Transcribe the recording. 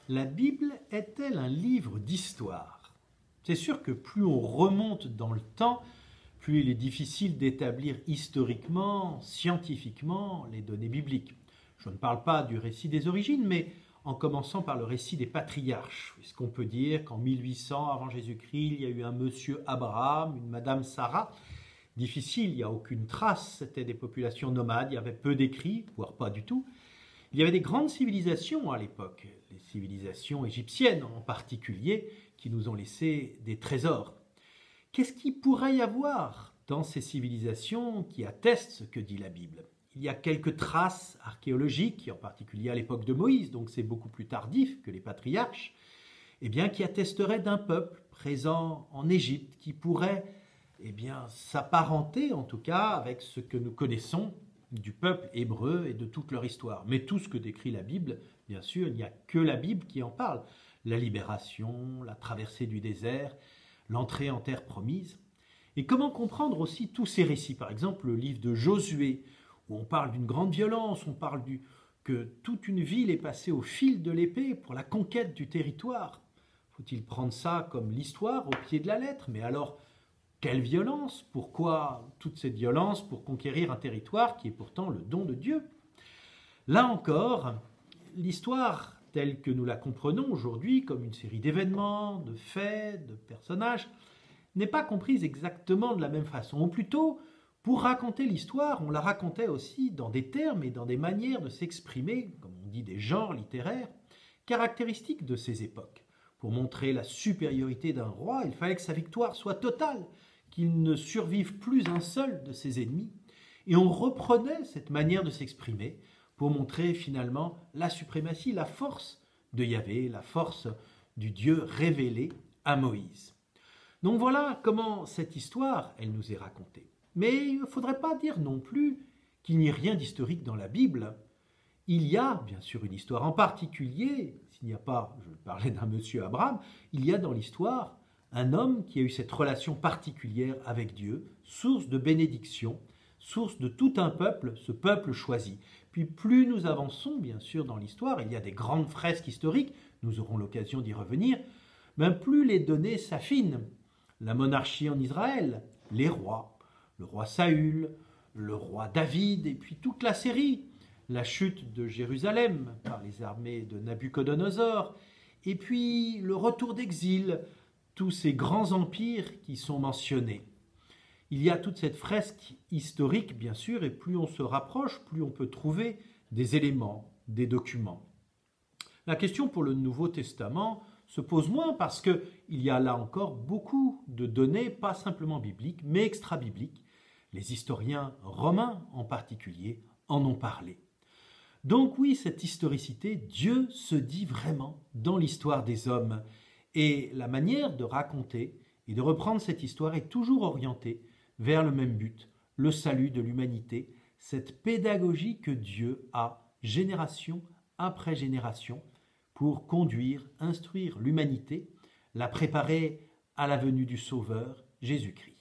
La Bible est-elle un livre d'histoire? C'est sûr que plus on remonte dans le temps, plus il est difficile d'établir historiquement, scientifiquement, les données bibliques. Je ne parle pas du récit des origines, mais en commençant par le récit des patriarches. Est-ce qu'on peut dire qu'en 1800 avant Jésus-Christ, il y a eu un monsieur Abraham, une madame Sarah? Difficile, il n'y a aucune trace, c'était des populations nomades, il y avait peu d'écrits, voire pas du tout. Il y avait des grandes civilisations à l'époque, les civilisations égyptiennes en particulier, qui nous ont laissé des trésors. Qu'est-ce qu'il pourrait y avoir dans ces civilisations qui attestent ce que dit la Bible? Il y a quelques traces archéologiques, en particulier à l'époque de Moïse, donc c'est beaucoup plus tardif que les patriarches, qui attesteraient d'un peuple présent en Égypte qui pourrait s'apparenter en tout cas avec ce que nous connaissons du peuple hébreu et de toute leur histoire. Mais tout ce que décrit la Bible, bien sûr, il n'y a que la Bible qui en parle. La libération, la traversée du désert, l'entrée en terre promise. Et comment comprendre aussi tous ces récits? Par exemple, le livre de Josué, où on parle d'une grande violence, on parle que toute une ville est passée au fil de l'épée pour la conquête du territoire. Faut-il prendre ça comme l'histoire au pied de la lettre? Mais alors, quelle violence? Pourquoi toute cette violence pour conquérir un territoire qui est pourtant le don de Dieu? Là encore, l'histoire telle que nous la comprenons aujourd'hui comme une série d'événements, de faits, de personnages, n'est pas comprise exactement de la même façon. Ou plutôt, pour raconter l'histoire, on la racontait aussi dans des termes et dans des manières de s'exprimer, comme on dit des genres littéraires, caractéristiques de ces époques. Pour montrer la supériorité d'un roi, il fallait que sa victoire soit totale, qu'il ne survive plus un seul de ses ennemis. Et on reprenait cette manière de s'exprimer pour montrer finalement la suprématie, la force de Yahvé, la force du Dieu révélé à Moïse. Donc voilà comment cette histoire, elle nous est racontée. Mais il ne faudrait pas dire non plus qu'il n'y ait rien d'historique dans la Bible. Il y a bien sûr une histoire, en particulier, s'il n'y a pas, je parlais d'un monsieur Abraham, il y a dans l'histoire un homme qui a eu cette relation particulière avec Dieu, source de bénédiction, source de tout un peuple, ce peuple choisi. Puis plus nous avançons, bien sûr, dans l'histoire, il y a des grandes fresques historiques, nous aurons l'occasion d'y revenir, plus les données s'affinent. La monarchie en Israël, les rois, le roi Saül, le roi David, et puis toute la série, la chute de Jérusalem par les armées de Nabuchodonosor, et puis le retour d'exil, tous ces grands empires qui sont mentionnés. Il y a toute cette fresque historique, bien sûr, et plus on se rapproche, plus on peut trouver des éléments, des documents. La question pour le Nouveau Testament se pose moins parce qu'il y a là encore beaucoup de données, pas simplement bibliques, mais extra-bibliques. Les historiens romains en particulier en ont parlé. Donc oui, cette historicité, Dieu se dit vraiment dans l'histoire des hommes. Et la manière de raconter et de reprendre cette histoire est toujours orientée vers le même but, le salut de l'humanité, cette pédagogie que Dieu a, génération après génération, pour conduire, instruire l'humanité, la préparer à la venue du Sauveur, Jésus-Christ.